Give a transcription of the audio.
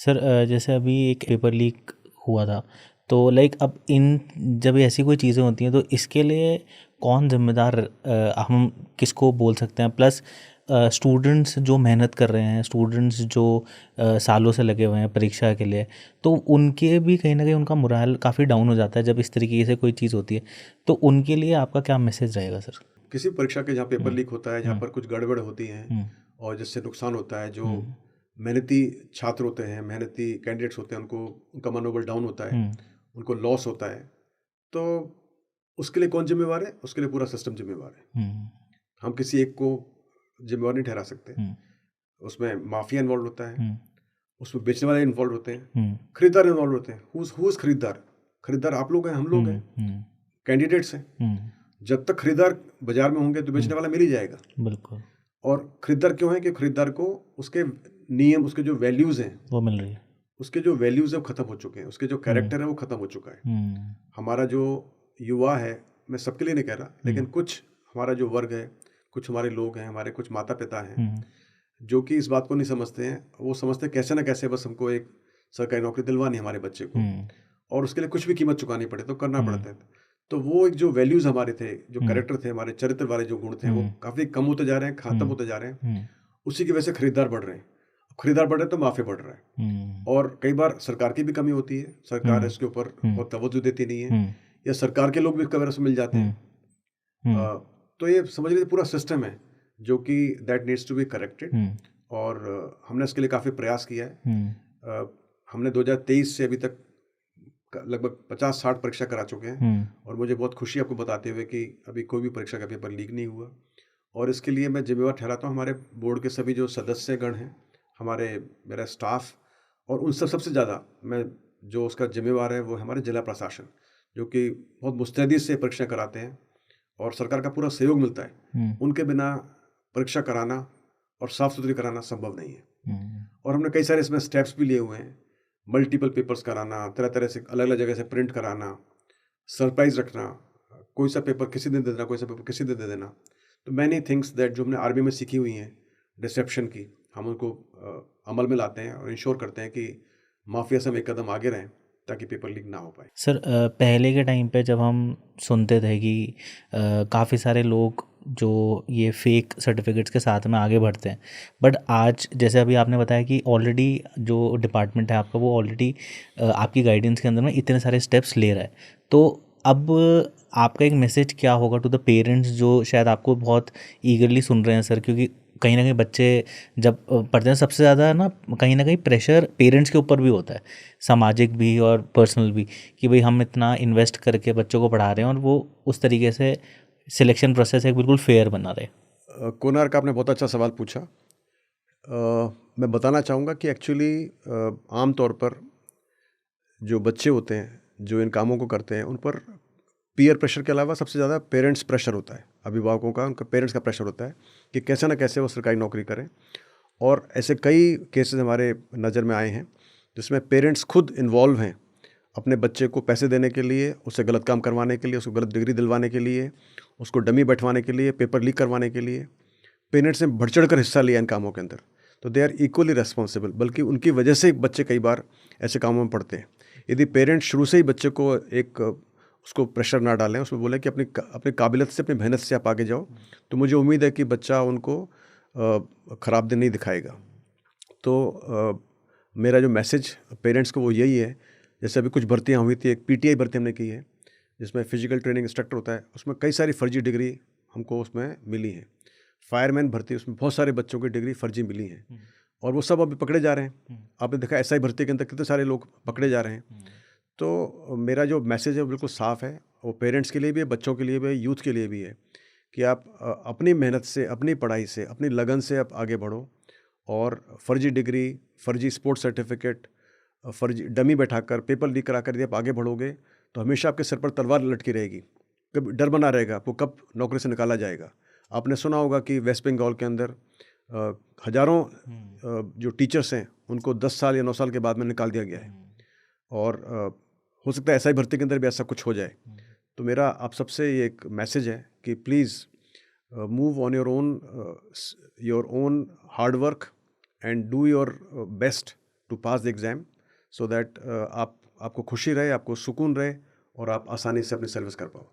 Sir जैसे अभी एक पेपर लीक हुआ था, तो लाइक अब इन जब ऐसी कोई चीज़ें होती हैं तो इसके लिए कौन जिम्मेदार, हम किसको बोल सकते हैं? प्लस स्टूडेंट्स जो मेहनत कर रहे हैं, स्टूडेंट्स जो सालों से लगे हुए हैं परीक्षा के लिए, तो उनके भी कहीं ना कहीं उनका मोराल काफ़ी डाउन हो जाता है जब इस तरीके से कोई चीज़ होती है। तो उनके लिए आपका क्या मैसेज रहेगा सर? किसी परीक्षा के जहाँ पेपर लीक होता है, जहाँ हम्म। पर कुछ गड़बड़ होती हैं हम्म। और जिससे नुकसान होता है, जो हम्म। मेहनती छात्र होते हैं, मेहनती कैंडिडेट्स होते हैं, उनको उनका मनोबल डाउन होता है, हम्म। उनको लॉस होता है, तो उसके लिए कौन जिम्मेवार है? उसके लिए पूरा सिस्टम जिम्मेवार है। हम्म। हम किसी एक को जिम्मेवार नहीं ठहरा सकते। हम्म। उसमें माफिया इन्वॉल्व होता है, हम्म। उसमें बेचने वाले इन्वॉल्व होते हैं, हम्म। खरीदार इन्वॉल्व होते हैं। हुज खरीदार? खरीदार आप लोग हैं, हम लोग हम्म। हैं, हम्म। कैंडिडेट्स हैं। हम्म। जब तक खरीदार बाजार में होंगे तो बेचने वाला मिल ही जाएगा। बिल्कुल। और खरीदार क्यों है? कि खरीदार को उसके नियम, उसके जो वैल्यूज हैं, वो मिल रही है। उसके जो वैल्यूज है वो खत्म हो चुके हैं, उसके जो हुँ, कैरेक्टर है वो खत्म हो चुका है। हुँ, हमारा जो युवा है, मैं सबके लिए नहीं कह रहा, हुँ, लेकिन कुछ हमारा जो वर्ग है, कुछ हमारे लोग हैं, हमारे कुछ माता पिता हैं, हुँ, जो कि इस बात को नहीं समझते हैं। वो समझते हैं कैसे ना कैसे बस हमको एक सरकारी नौकरी दिलवानी है हमारे बच्चे को, हुँ, और उसके लिए कुछ भी कीमत चुकानी पड़े तो करना हुँ, पड़ता है। तो वो एक जो वैल्यूज़ हमारे थे, जो हुँ, कैरेक्टर थे, हमारे चरित्र वाले जो गुण थे, वो हुँ, काफ़ी कम होते जा रहे हैं, खत्म हुँ, होते जा रहे हैं। हुँ, उसी की वजह से खरीदार बढ़ रहे हैं। खरीदार बढ़ रहे हैं तो माफिया बढ़ रहा है। हुँ, और कई बार सरकार की भी कमी होती है, सरकार हुँ, इसके ऊपर हुँ, बहुत तवज्जो देती नहीं है, हुँ, या सरकार के लोग भी कई बार उसमें मिल जाते हुँ, हैं। हुँ, तो ये समझ लीजिए पूरा सिस्टम है जो कि that needs to be corrected. हुँ, और हमने इसके लिए काफ़ी प्रयास किया है। हुँ, अ, हमने 2023 से अभी तक लगभग 50-60 परीक्षा करा चुके हैं, हुँ, और मुझे बहुत खुशी है आपको बताते हुए कि अभी कोई भी परीक्षा का पेपर लीक नहीं हुआ। और इसके लिए मैं जिम्मेवार ठहराता हूँ हमारे बोर्ड के सभी जो सदस्यगण हैं, हमारे मेरा स्टाफ, और उन सबसे ज़्यादा मैं जो उसका जिम्मेवार है वो है हमारे जिला प्रशासन, जो कि बहुत मुस्तैदी से परीक्षा कराते हैं और सरकार का पूरा सहयोग मिलता है। हुँ, उनके बिना परीक्षा कराना और साफ़ सुथरी कराना संभव नहीं है। हुँ, और हमने कई सारे इसमें स्टेप्स भी लिए हुए हैं। मल्टीपल पेपर्स कराना, तरह-तरह से अलग-अलग जगह से प्रिंट कराना, सरप्राइज़ रखना, कोई सा पेपर किसी दिन दे देना, कोई सा पेपर किसी दिन दे देना। तो मैनी थिंग्स दैट जो हमने आर्मी में सीखी हुई हैं, रिसेप्शन की, हम उनको अमल में लाते हैं और इंश्योर करते हैं कि माफिया से हम एक कदम आगे रहें, ताकि पेपर लीक ना हो पाए। सर पहले के टाइम पे जब हम सुनते थे कि काफ़ी सारे लोग जो ये फेक सर्टिफिकेट्स के साथ में आगे बढ़ते हैं, बट आज जैसे अभी आपने बताया कि ऑलरेडी जो डिपार्टमेंट है आपका वो ऑलरेडी आपकी गाइडेंस के अंदर में इतने सारे स्टेप्स ले रहा है। तो अब आपका एक मैसेज क्या होगा टू द पेरेंट्स जो शायद आपको बहुत ईगरली सुन रहे हैं सर? क्योंकि कहीं ना कहीं बच्चे जब पढ़ते हैं सबसे ज़्यादा ना कहीं प्रेशर पेरेंट्स के ऊपर भी होता है, सामाजिक भी और पर्सनल भी, कि भाई हम इतना इन्वेस्ट करके बच्चों को पढ़ा रहे हैं और वो उस तरीके से सिलेक्शन प्रोसेस एक बिल्कुल फेयर बना रहे। कोनार का आपने बहुत अच्छा सवाल पूछा। मैं बताना चाहूँगा कि एक्चुअली आम तौर पर जो बच्चे होते हैं, जो इन कामों को करते हैं, उन पर पीयर प्रेशर के अलावा सबसे ज़्यादा पेरेंट्स प्रेशर होता है, अभिभावकों का, उनका पेरेंट्स का प्रेशर होता है कि कैसे ना कैसे वो सरकारी नौकरी करें। और ऐसे कई केसेस हमारे नज़र में आए हैं जिसमें पेरेंट्स खुद इन्वॉल्व हैं अपने बच्चे को पैसे देने के लिए, उससे गलत काम करवाने के लिए, उसको गलत डिग्री दिलवाने के लिए, उसको डमी बैठवाने के लिए, पेपर लीक करवाने के लिए। पेरेंट्स ने बढ़ चढ़ कर हिस्सा लिया इन कामों के अंदर, तो दे आर इक्वली रिस्पॉन्सिबल। बल्कि उनकी वजह से बच्चे कई बार ऐसे कामों में पड़ते हैं। यदि पेरेंट्स शुरू से ही बच्चे को एक उसको प्रेशर ना डालें, उसमें बोलें कि अपनी काबिलियत से, अपनी मेहनत से आप आगे जाओ, तो मुझे उम्मीद है कि बच्चा उनको ख़राब दिन नहीं दिखाएगा। तो मेरा जो मैसेज पेरेंट्स को वो यही है, जैसे अभी कुछ भर्तियाँ हुई थी, एक पीटीआई भर्ती हमने की है जिसमें फिजिकल ट्रेनिंग इंस्ट्रक्टर होता है, उसमें कई सारी फर्जी डिग्री हमको उसमें मिली हैं। फायरमैन भर्ती, उसमें बहुत सारे बच्चों की डिग्री फर्जी मिली हैं, और वो सब अभी पकड़े जा रहे हैं। आपने देखा एसआई भर्ती के अंदर कितने सारे लोग पकड़े जा रहे हैं। तो मेरा जो मैसेज है वो बिल्कुल साफ़ है, वो पेरेंट्स के लिए भी है, बच्चों के लिए भी है, यूथ के लिए भी है, कि आप अपनी मेहनत से, अपनी पढ़ाई से, अपनी लगन से आप आगे बढ़ो, और फर्जी डिग्री, फर्जी स्पोर्ट्स सर्टिफिकेट, फर्जी डमी बैठाकर, पेपर लीक कराकर यदि आप आगे बढ़ोगे तो हमेशा आपके सर पर तलवार लटकी रहेगी। कभी डर बना रहेगा आपको कब नौकरी से निकाला जाएगा। आपने सुना होगा कि वेस्ट बंगाल के अंदर हज़ारों जो टीचर्स हैं उनको 10 साल या 9 साल के बाद में निकाल दिया गया है। और हो सकता है एसआई भर्ती के अंदर भी ऐसा कुछ हो जाए। तो मेरा आप सबसे ये एक मैसेज है कि please move on your own hard work and do your best to pass the exam, so that आपको खुशी रहे, आपको सुकून रहे और आप आसानी से अपनी सर्विस कर पाओ।